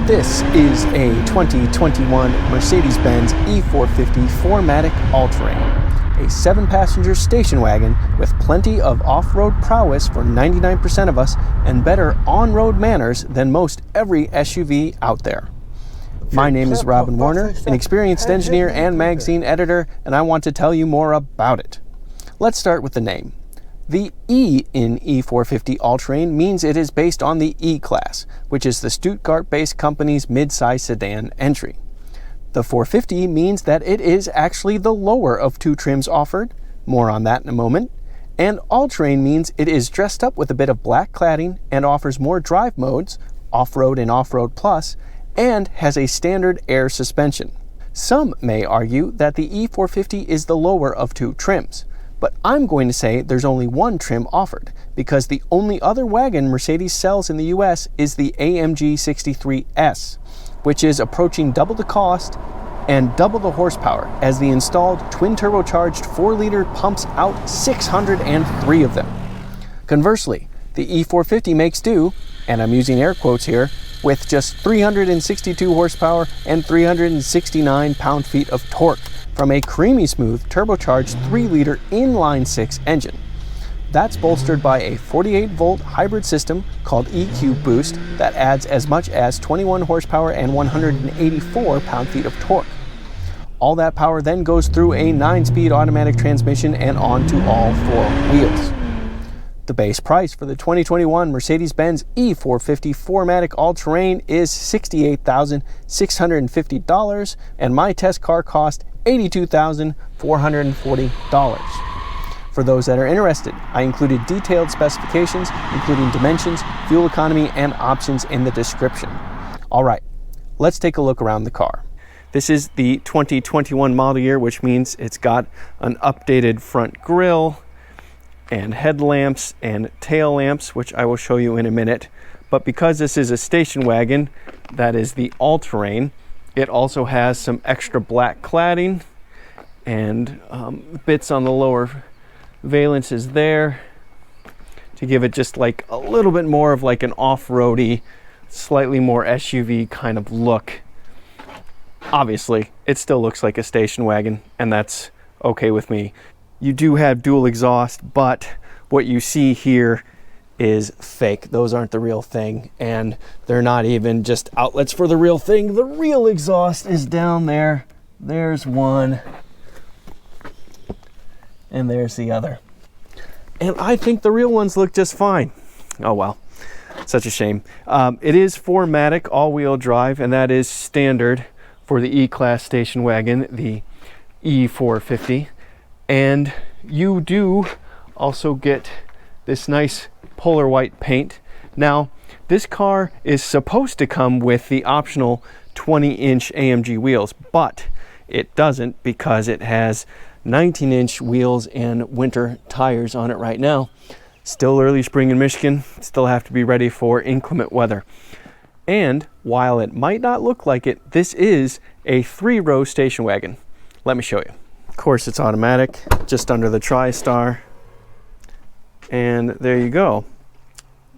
This is a 2021 Mercedes-Benz E450 4Matic All-Terrain, a 7-passenger station wagon with plenty of off-road prowess for 99% of us and better on-road manners than most every SUV out there. My name is Robin Warner, an experienced engineer and magazine editor, and I want to tell you more about it. Let's start with the name. The E in E450 All-Terrain means it is based on the E-Class, which is the Stuttgart-based company's mid-size sedan entry. The 450 means that it is actually the lower of two trims offered, more on that in a moment, and All-Terrain means it is dressed up with a bit of black cladding and offers more drive modes, Off-Road and Off-Road Plus, and has a standard air suspension. Some may argue that the E450 is the lower of two trims, but I'm going to say there's only one trim offered, because the only other wagon Mercedes sells in the US is the AMG 63S, which is approaching double the cost and double the horsepower, as the installed twin turbocharged 4-liter pumps out 603 of them. Conversely, the E450 makes do, and I'm using air quotes here, with just 362 horsepower and 369 pound-feet of torque from a creamy smooth turbocharged 3-liter inline-six engine. That's bolstered by a 48-volt hybrid system called EQ Boost that adds as much as 21 horsepower and 184 pound-feet of torque. All that power then goes through a 9-speed automatic transmission and onto all 4 wheels. The base price for the 2021 Mercedes-Benz E450 4Matic All-Terrain is $68,650, and my test car cost $82,440. For those that are interested, I included detailed specifications, including dimensions, fuel economy, and options in the description. All right, let's take a look around the car. This is the 2021 model year, which means it's got an updated front grille and headlamps and tail lamps, which I will show you in a minute. But because this is a station wagon, that is the all-terrain, it also has some extra black cladding and bits on the lower valances there to give it just like a little bit more of like an off-roady, slightly more SUV kind of look. Obviously, it still looks like a station wagon, and that's okay with me. You do have dual exhaust, but what you see here is fake. Those aren't the real thing, and they're not even just outlets for the real thing. The real exhaust is down there. There's one, and there's the other. And I think the real ones look just fine. Oh well, such a shame. It is 4Matic all-wheel drive, and that is standard for the E-Class station wagon, the E450. And you do also get this nice polar white paint. Now, this car is supposed to come with the optional 20-inch AMG wheels, but it doesn't because it has 19-inch wheels and winter tires on it right now. Still early spring in Michigan, still have to be ready for inclement weather. And while it might not look like it, this is a 3-row station wagon. Let me show you. Of course, it's automatic, just under the TriStar. And there you go.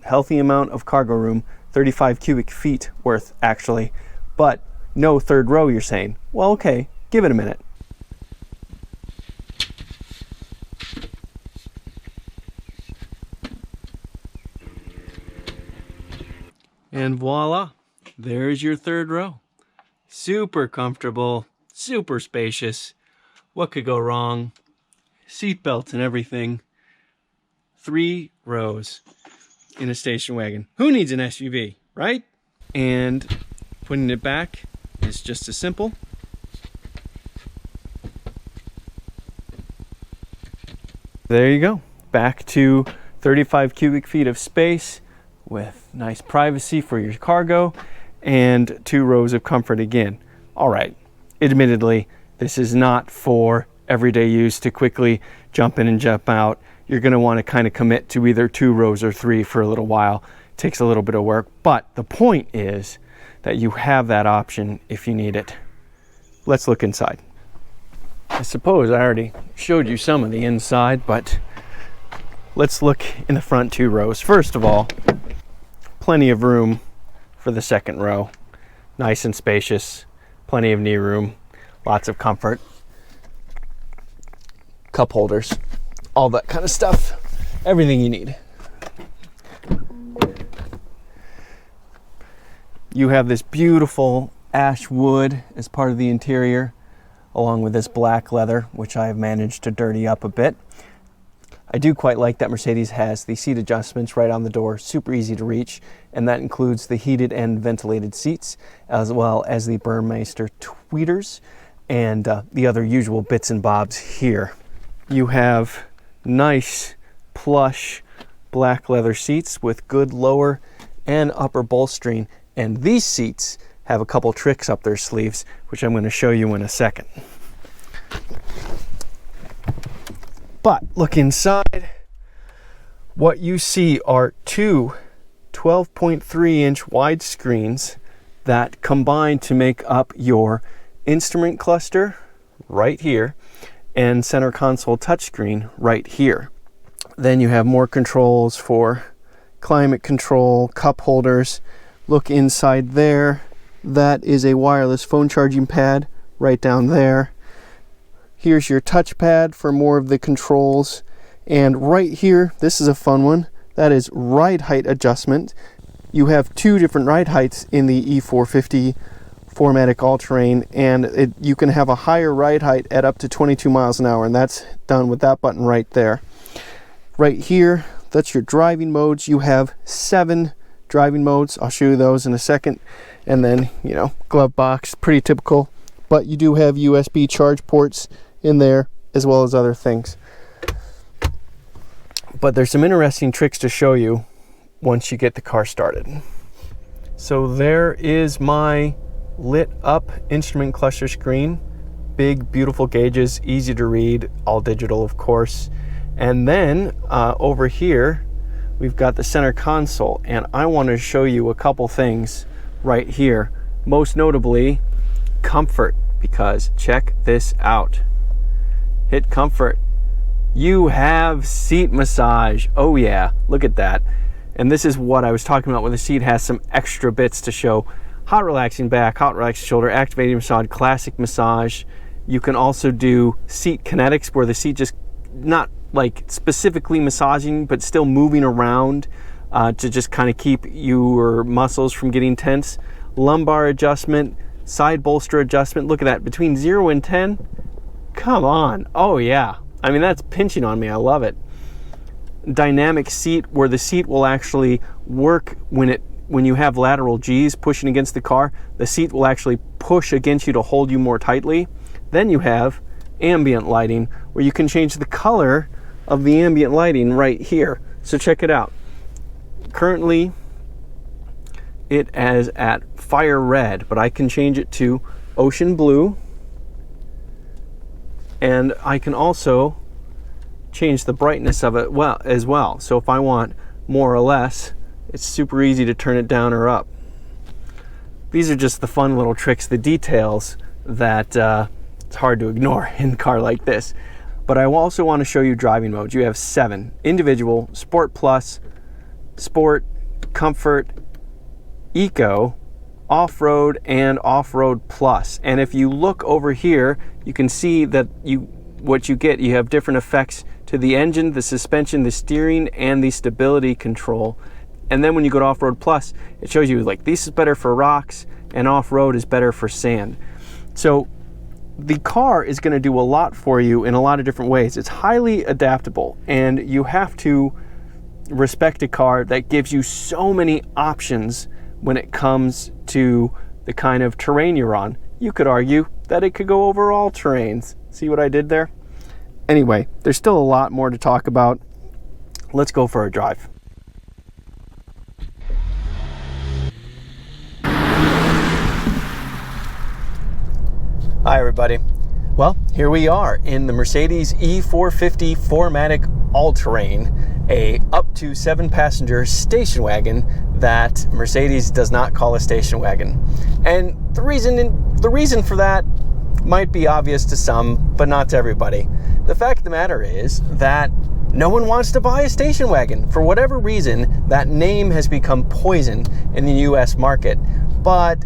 Healthy amount of cargo room, 35 cubic feet worth actually, but no third row, you're saying. Well, okay, give it a minute. And voila, there's your third row. Super comfortable, super spacious. What could go wrong? Seat belts and everything. 3 rows in a station wagon. Who needs an SUV, right? And putting it back is just as simple. There you go. Back to 35 cubic feet of space with nice privacy for your cargo and 2 rows of comfort again. All right, admittedly, this is not for everyday use to quickly jump in and jump out. You're going to want to kind of commit to either 2 rows or 3 for a little while. It takes a little bit of work, but the point is that you have that option if you need it. Let's look inside. I suppose I already showed you some of the inside, but let's look in the front 2 rows. First of all, plenty of room for the second row. Nice and spacious, plenty of knee room, lots of comfort, cup holders, all that kind of stuff, everything you need. You have this beautiful ash wood as part of the interior, along with this black leather, which I have managed to dirty up a bit. I do quite like that Mercedes has the seat adjustments right on the door, super easy to reach, and that includes the heated and ventilated seats, as well as the Burmeister tweeters and the other usual bits and bobs here. You have nice, plush, black leather seats with good lower and upper bolstering, and these seats have a couple tricks up their sleeves, which I'm going to show you in a second. But look inside. What you see are two 12.3-inch wide screens that combine to make up your instrument cluster right here and center console touchscreen right here. Then you have more controls for climate control, cup holders. Look inside there. That is a wireless phone charging pad right down there. Here's your touchpad for more of the controls. And right here, this is a fun one. That is ride height adjustment. You have two different ride heights in the E450 4Matic all-terrain, and you can have a higher ride height at up to 22 miles an hour, and that's done with that button right there. Right here, that's your driving modes. You have 7 driving modes. I'll show you those in a second. And then, you know, glove box, pretty typical. But you do have USB charge ports in there, as well as other things. But there's some interesting tricks to show you once you get the car started. So there is my lit up instrument cluster screen. Big, beautiful gauges, easy to read, all digital, of course. And then over here, we've got the center console, and I want to show you a couple things right here. Most notably, comfort, because check this out. Hit comfort. You have seat massage. Oh yeah, look at that. And this is what I was talking about, where the seat has some extra bits to show. Hot relaxing back, hot relaxing shoulder, activating massage, classic massage. You can also do seat kinetics, where the seat just not like specifically massaging, but still moving around to just kind of keep your muscles from getting tense. Lumbar adjustment, side bolster adjustment. Look at that, between 0 and 10. Come on. Oh yeah. I mean, that's pinching on me. I love it. Dynamic seat, where the seat will actually work when you have lateral G's pushing against the car. The seat will actually push against you to hold you more tightly. Then you have ambient lighting, where you can change the color of the ambient lighting right here. So check it out. Currently, it is at fire red, but I can change it to ocean blue. And I can also change the brightness of it as well. So if I want more or less, it's super easy to turn it down or up. These are just the fun little tricks, the details that it's hard to ignore in a car like this. But I also want to show you driving modes. You have 7: individual, sport plus, sport, comfort, eco, off-road, and off-road plus. And if you look over here, you can see that what you get, you have different effects to the engine, the suspension, the steering, and the stability control. And then when you go to off-road plus, it shows you like this is better for rocks and off-road is better for sand. So the car is going to do a lot for you in a lot of different ways. It's highly adaptable, and you have to respect a car that gives you so many options when it comes to the kind of terrain you're on. You could argue that it could go over all terrains. See what I did there? Anyway, there's still a lot more to talk about. Let's go for a drive. Hi everybody. Well, here we are in the Mercedes E450 4Matic all-terrain, a up to 7-passenger station wagon that Mercedes does not call a station wagon. And the reason for that might be obvious to some, but not to everybody. The fact of the matter is that no one wants to buy a station wagon. For whatever reason, that name has become poison in the US market. But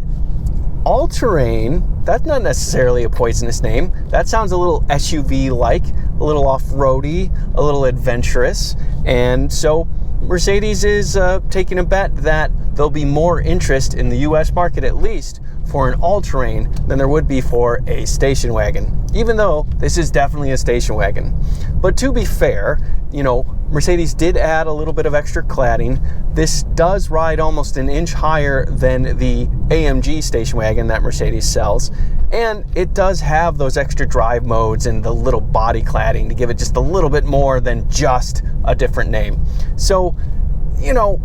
All-Terrain, that's not necessarily a poisonous name. That sounds a little SUV-like, a little off-roady, a little adventurous. And so Mercedes is taking a bet that there'll be more interest in the US market, at least, for an all-terrain than there would be for a station wagon, even though this is definitely a station wagon. But to be fair, you know, Mercedes did add a little bit of extra cladding. This does ride almost an inch higher than the AMG station wagon that Mercedes sells, and it does have those extra drive modes and the little body cladding to give it just a little bit more than just a different name. So, you know,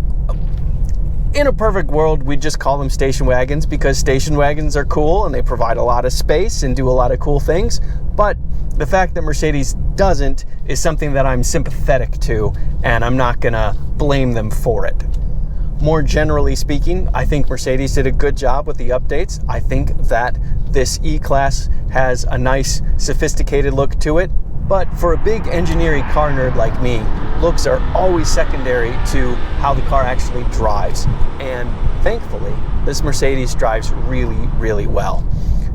in a perfect world, we'd just call them station wagons because station wagons are cool and they provide a lot of space and do a lot of cool things. But the fact that Mercedes doesn't is something that I'm sympathetic to, and I'm not gonna blame them for it. More generally speaking, I think Mercedes did a good job with the updates. I think that this E-Class has a nice, sophisticated look to it. But for a big engineering car nerd like me, looks are always secondary to how the car actually drives. And thankfully, this Mercedes drives really, really well.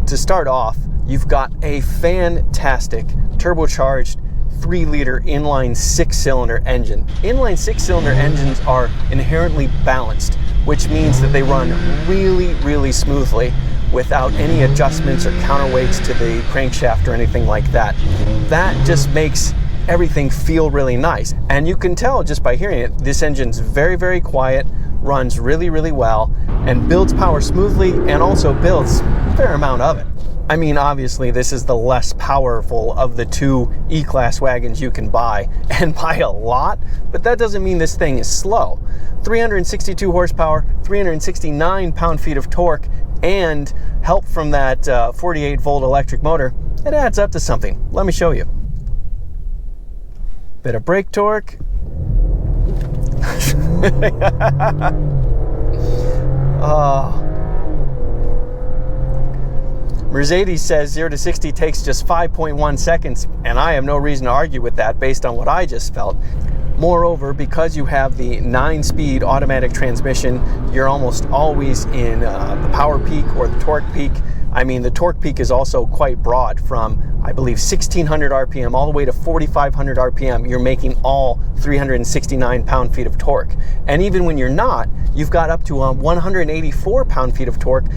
To start off, you've got a fantastic turbocharged 3-liter inline 6-cylinder engine. Inline 6-cylinder engines are inherently balanced, which means that they run really, really smoothly without any adjustments or counterweights to the crankshaft or anything like that. That just makes everything feel really nice. And you can tell just by hearing it, this engine's very, very quiet, runs really, really well, and builds power smoothly, and also builds a fair amount of it. I mean, obviously, this is the less powerful of the two E-Class wagons you can buy, and by a lot, but that doesn't mean this thing is slow. 362 horsepower, 369 pound-feet of torque, and help from that 48-volt electric motor, it adds up to something. Let me show you. Bit of brake torque. Mercedes says 0 to 60 takes just 5.1 seconds, and I have no reason to argue with that based on what I just felt. Moreover, because you have the 9-speed automatic transmission, you're almost always in the power peak or the torque peak. I mean, the torque peak is also quite broad from, I believe, 1600 RPM all the way to 4500 RPM. You're making all 369 pound-feet of torque. And even when you're not, you've got up to 184 pound-feet of torque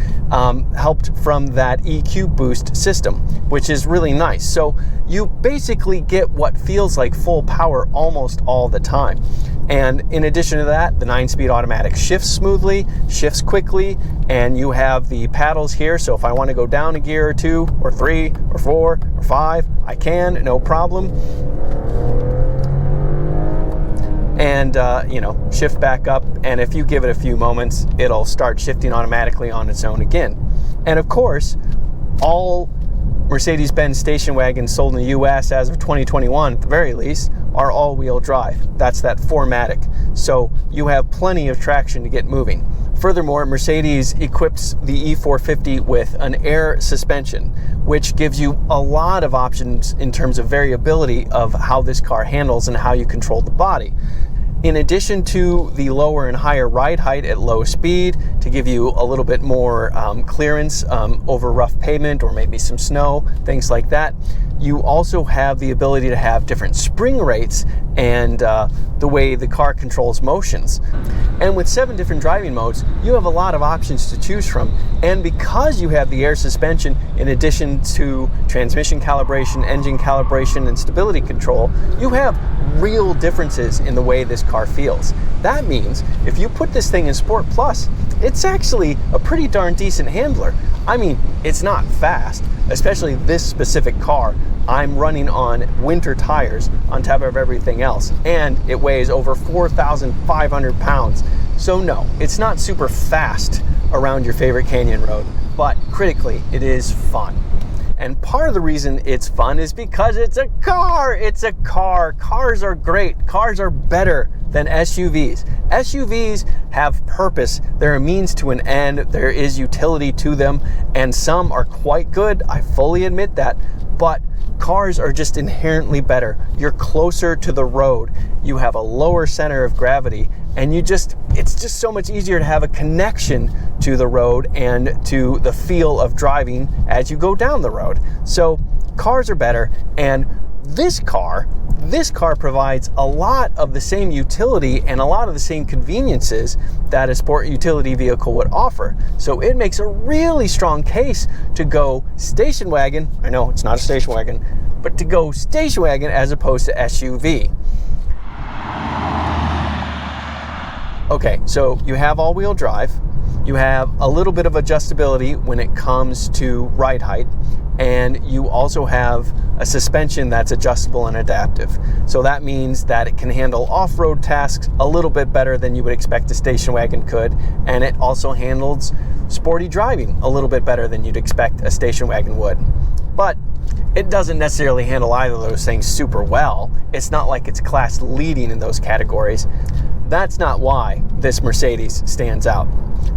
helped from that EQ boost system, which is really nice. So you basically get what feels like full power almost all the time. And in addition to that, the 9-speed automatic shifts smoothly, shifts quickly, and you have the paddles here. So if I want to go down a gear or 2 or 3 or 4 or 5, I can, no problem. And, you know, shift back up. And if you give it a few moments, it'll start shifting automatically on its own again. And of course, all Mercedes-Benz station wagons sold in the US as of 2021, at the very least, are all-wheel drive. That's that 4Matic. So you have plenty of traction to get moving. Furthermore, Mercedes equips the E450 with an air suspension, which gives you a lot of options in terms of variability of how this car handles and how you control the body. In addition to the lower and higher ride height at low speed to give you a little bit more clearance over rough pavement or maybe some snow, things like that, you also have the ability to have different spring rates and the way the car controls motions. And with 7 different driving modes, you have a lot of options to choose from. And because you have the air suspension, in addition to transmission calibration, engine calibration, and stability control, you have real differences in the way this car feels. That means if you put this thing in Sport Plus, it's actually a pretty darn decent handler. I mean, it's not fast, especially this specific car. I'm running on winter tires on top of everything else, and it weighs over 4,500 pounds. So no, it's not super fast around your favorite canyon road, but critically, it is fun. And part of the reason it's fun is because it's a car. It's a car. Cars are great. Cars are better than SUVs. SUVs have purpose. They're a means to an end. There is utility to them, and some are quite good. I fully admit that, but cars are just inherently better. You're closer to the road. You have a lower center of gravity, and it's just so much easier to have a connection to the road and to the feel of driving as you go down the road. So cars are better, and this car provides a lot of the same utility and a lot of the same conveniences that a sport utility vehicle would offer. So it makes a really strong case to go station wagon. I know it's not a station wagon, but to go station wagon as opposed to SUV. Okay, so you have all-wheel drive, you have a little bit of adjustability when it comes to ride height, and you also have a suspension that's adjustable and adaptive. So that means that it can handle off-road tasks a little bit better than you would expect a station wagon could, and it also handles sporty driving a little bit better than you'd expect a station wagon would. But it doesn't necessarily handle either of those things super well. It's not like it's class leading in those categories. That's not why this Mercedes stands out.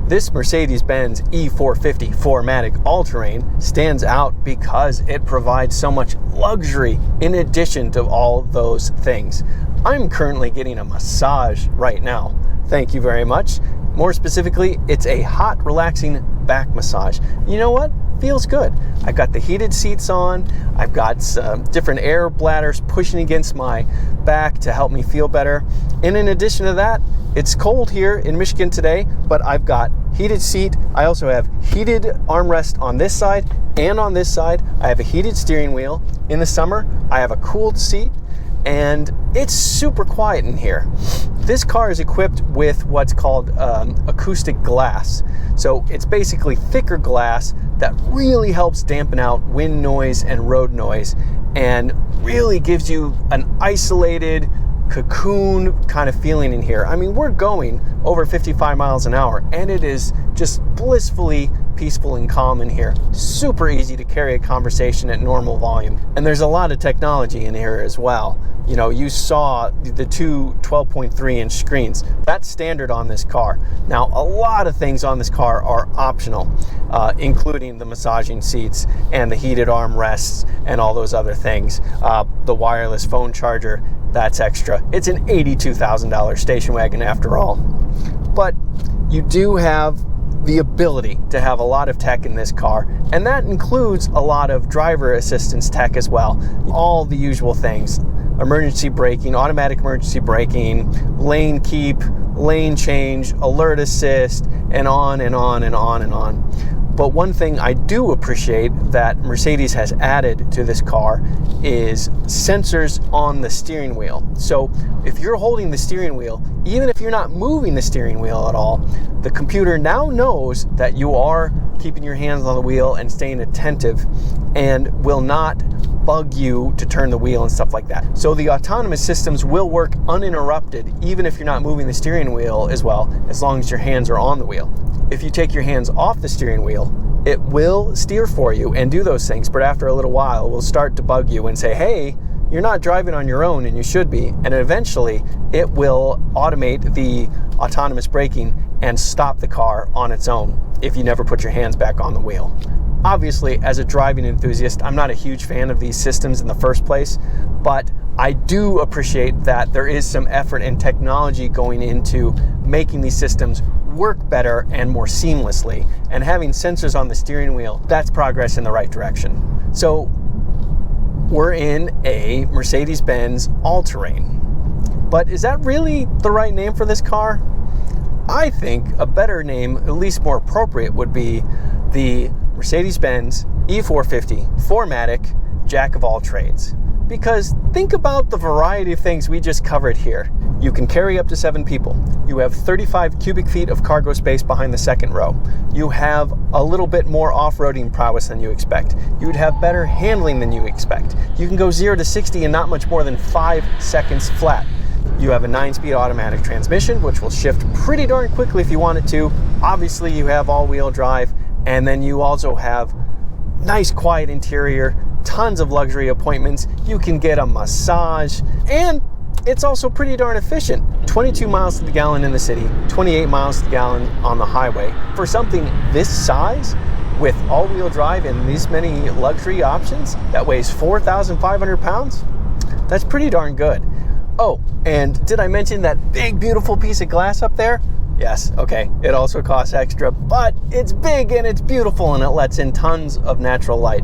This Mercedes-Benz E450 4Matic all-terrain stands out because it provides so much luxury in addition to all those things. I'm currently getting a massage right now. Thank you very much. More specifically, it's a hot, relaxing back massage. You know what? Feels good. I've got the heated seats on. I've got some different air bladders pushing against my back to help me feel better. And in addition to that, it's cold here in Michigan today, but I've got heated seat. I also have heated armrest on this side and on this side. I have a heated steering wheel. In the summer, I have a cooled seat, and it's super quiet in here. This car is equipped with what's called acoustic glass. So it's basically thicker glass that really helps dampen out wind noise and road noise, and really gives you an isolated cocoon kind of feeling in here. I mean, we're going over 55 miles an hour, and it is just blissfully peaceful and calm in here. Super easy to carry a conversation at normal volume. And there's a lot of technology in here as well. You know, you saw the two 12.3-inch screens. That's standard on this car. Now, a lot of things on this car are optional, including the massaging seats and the heated armrests and all those other things. The wireless phone charger, that's extra. It's an $82,000 station wagon after all. But you do have the ability to have a lot of tech in this car, and that includes a lot of driver assistance tech as well. All the usual things: emergency braking, automatic emergency braking, lane keep, lane change, alert assist, and on and on and on and on. But one thing I do appreciate that Mercedes has added to this car is sensors on the steering wheel. So if you're holding the steering wheel, even if you're not moving the steering wheel at all, the computer now knows that you are keeping your hands on the wheel and staying attentive, and will not bug you to turn the wheel and stuff like that. So the autonomous systems will work uninterrupted even if you're not moving the steering wheel as well, as long as your hands are on the wheel. If you take your hands off the steering wheel, it will steer for you and do those things, but after a little while, it will start to bug you and say, hey, you're not driving on your own, and you should be. And eventually, it will automate the autonomous braking and stop the car on its own if you never put your hands back on the wheel. Obviously, as a driving enthusiast, I'm not a huge fan of these systems in the first place, but I do appreciate that there is some effort and technology going into making these systems work better and more seamlessly. And having sensors on the steering wheel, that's progress in the right direction. So we're in a Mercedes-Benz all-terrain. But is that really the right name for this car? I think a better name, at least more appropriate, would be the Mercedes-Benz E450 4Matic Jack of all trades. Because think about the variety of things we just covered here. You can carry up to 7 people. You have 35 cubic feet of cargo space behind the second row. You have a little bit more off-roading prowess than you expect. You'd have better handling than you expect. You can go 0 to 60 in not much more than 5 seconds flat. You have a 9-speed automatic transmission, which will shift pretty darn quickly if you want it to. Obviously, you have all-wheel drive, and then you also have nice quiet interior, tons of luxury appointments. You can get a massage, and it's also pretty darn efficient. 22 miles to the gallon in the city, 28 miles to the gallon on the highway. For something this size, with all-wheel drive and these many luxury options, that weighs 4,500 pounds, that's pretty darn good. Oh, and did I mention that big, beautiful piece of glass up there? Yes, okay, it also costs extra, but it's big and it's beautiful and it lets in tons of natural light.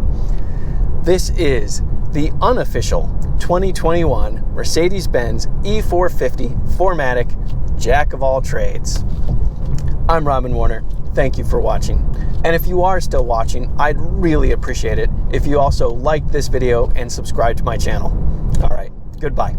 This is the unofficial 2021 Mercedes-Benz E450 4Matic Jack of all trades. I'm Robin Warner. Thank you for watching. And if you are still watching, I'd really appreciate it if you also liked this video and subscribe to my channel. All right, goodbye.